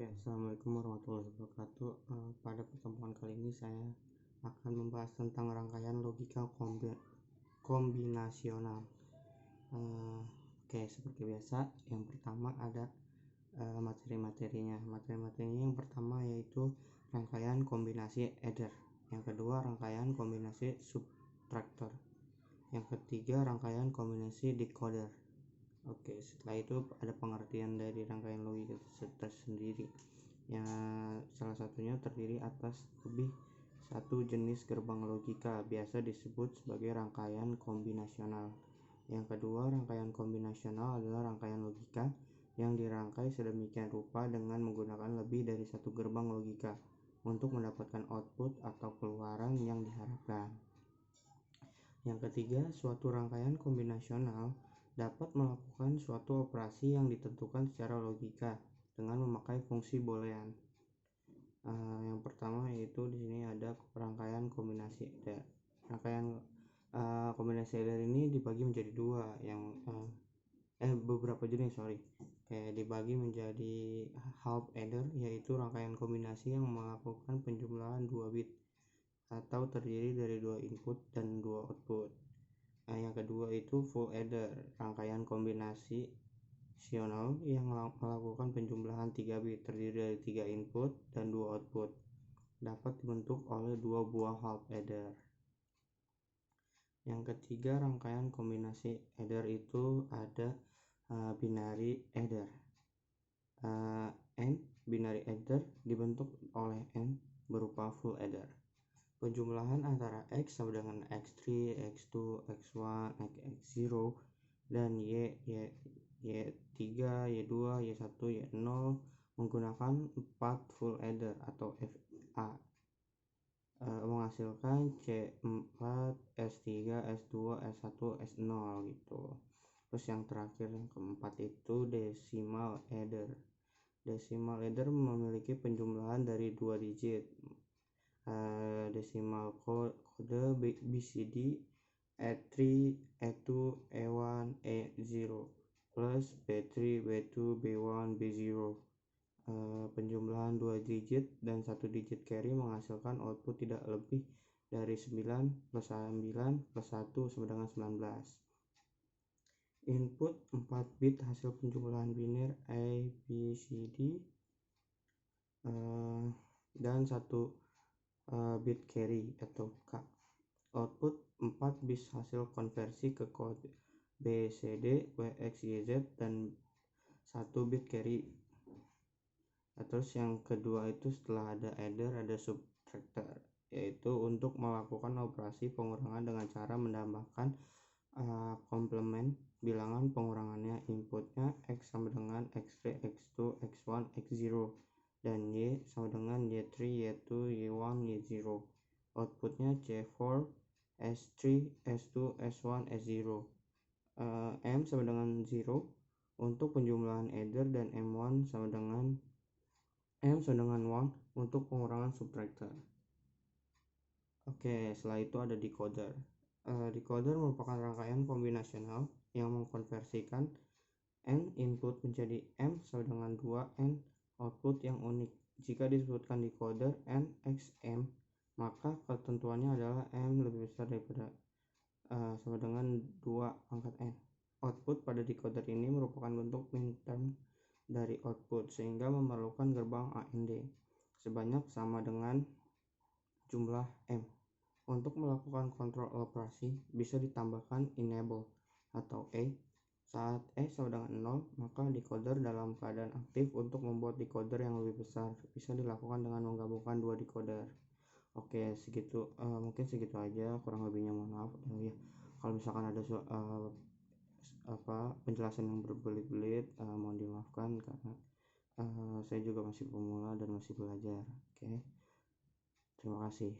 Assalamualaikum warahmatullahi wabarakatuh. Pada pertemuan kali ini saya akan membahas tentang rangkaian logika kombinasional. Seperti biasa, yang pertama ada materi-materinya. Materi-materinya yang pertama yaitu rangkaian kombinasi adder. Yang kedua, rangkaian kombinasi subtractor. Yang ketiga, rangkaian kombinasi decoder. Setelah itu ada pengertian dari rangkaian logika tersendiri. Salah satunya terdiri atas lebih satu jenis gerbang logika, biasa disebut sebagai rangkaian kombinasional. Yang kedua, rangkaian kombinasional adalah rangkaian logika yang dirangkai sedemikian rupa dengan menggunakan lebih dari satu gerbang logika untuk mendapatkan output atau keluaran yang diharapkan. Yang ketiga, suatu rangkaian kombinasional dapat melakukan suatu operasi yang ditentukan secara logika dengan memakai fungsi boolean. Yang pertama yaitu di sini ada rangkaian kombinasi adder. Rangkaian kombinasi adder ini dibagi menjadi dua, beberapa jenis, dibagi menjadi half adder, yaitu rangkaian kombinasi yang melakukan penjumlahan 2 bit atau terdiri dari 2 input dan 2 output. Yang kedua itu full adder, rangkaian kombinasional yang melakukan penjumlahan 3 bit terdiri dari 3 input dan 2 output, dapat dibentuk oleh 2 buah half adder. Yang ketiga, rangkaian kombinasi adder itu ada binary adder. Binary adder dibentuk oleh n berupa full adder. Penjumlahan antara X sama dengan X3, X2, X1, X0, dan Y3, Y2, Y1, Y0 menggunakan 4 full adder atau FA, menghasilkan C4, S3, S2, S1, S0 gitu. Terus yang terakhir, yang keempat itu decimal adder. Decimal adder memiliki penjumlahan dari 2 digit. Decimal kode BCD A3, A2, A1, A0 plus B3, B2, B1, B0. Penjumlahan 2 digit dan 1 digit carry menghasilkan output tidak lebih dari 9 plus 9 plus 1 sama dengan 19. Input 4 bit hasil penjumlahan biner A, B, C, D, dan 1 bit carry atau K. Output 4 bit hasil konversi ke kode B, C, D, W, X, Y, Z, dan 1 bit carry. Terus yang kedua itu setelah ada adder ada subtractor, yaitu untuk melakukan operasi pengurangan dengan cara menambahkan komplement bilangan pengurangannya. Inputnya X sama dengan X3, X2, X1, X0, dan Y sama dengan Y3, Y2, Y1, Y0. Outputnya C4, S3, S2, S1, S0. M sama dengan 0 untuk penjumlahan adder, dan M1 sama dengan 1 untuk pengurangan subtractor. Setelah itu ada decoder. Decoder merupakan rangkaian kombinasional yang mengkonversikan N input menjadi M sama dengan 2N output yang unik. Jika disebutkan decoder N x M, maka ketentuannya adalah M lebih besar daripada sama dengan 2 pangkat N. Output pada decoder ini merupakan bentuk minterm dari output, sehingga memerlukan gerbang AND sebanyak sama dengan jumlah M. Untuk melakukan kontrol operasi bisa ditambahkan enable atau E. Saat E sama dengan 0, maka decoder dalam keadaan aktif untuk membuat decoder yang lebih besar. Bisa dilakukan dengan menggabungkan 2 decoder. Mungkin segitu aja, kurang lebihnya mohon maaf. Kalau misalkan ada penjelasan yang berbelit-belit, mohon dimaafkan karena saya juga masih pemula dan masih belajar. Terima kasih.